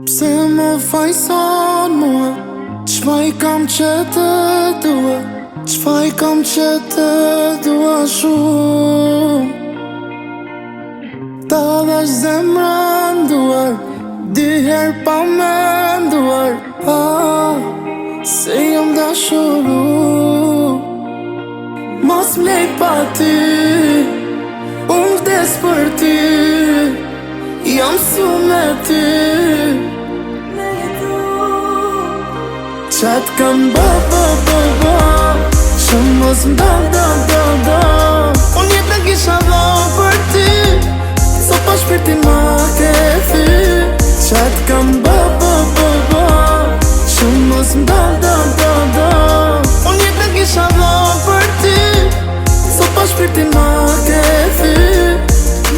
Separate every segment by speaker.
Speaker 1: Pse më fajson mua, qfa I kam që të dua, qfa I kam që të dua shumë. Ta dhash zemrën duar, diher pa menduar, se jam dashuru. Mos m'lejt pa ty, unë vdes për ty, jam su me ty. Qa t'kam bë, që mos m'da, unë jetë në kisha dhon për ty, so pa shpirtin ma ke thy. Qa t'kam bë, që mos m'da, unë jetë në kisha dhon për ty, so pa shpirtin ma ke thy.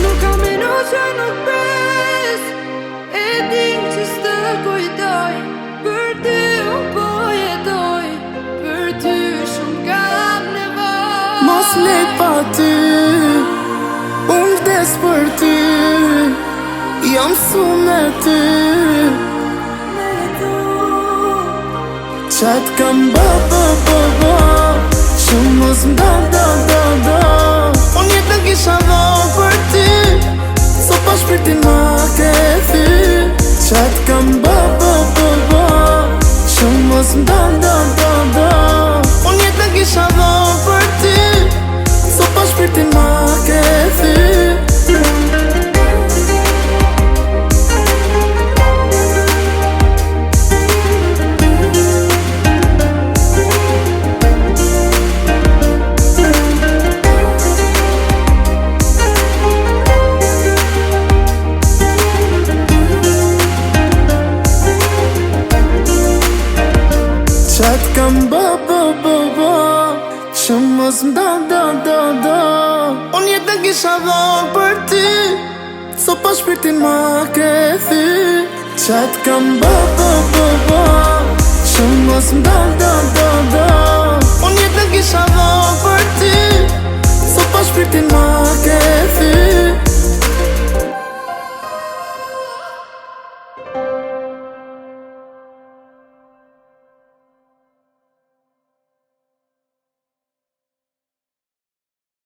Speaker 2: Nuk kam minut që nuk pes, e din që s'të kujdoj, për ty unë po jetoj, për ty shumë kam nevoj.
Speaker 1: Mos lejt pa ty, unë vdes për ty, jam su me ty. Qa t'kam bë, që mos m'da, unë jetë në kisha dhon për ty, so pa shpirtin ma ke thy. Qa t'kam bë, që mos m'da, unë jetë në kisha dhon për ty, so pa shpirtin ma ke thy. Qa t'kam bë, që mos m'da, unë jetë në kisha dhon për ty, so pa shpirtin ma ke thy. Qa t'kam bë, që mos m'da, unë jetë në kisha dhon për ty, so pa shpirtin ma ke thy.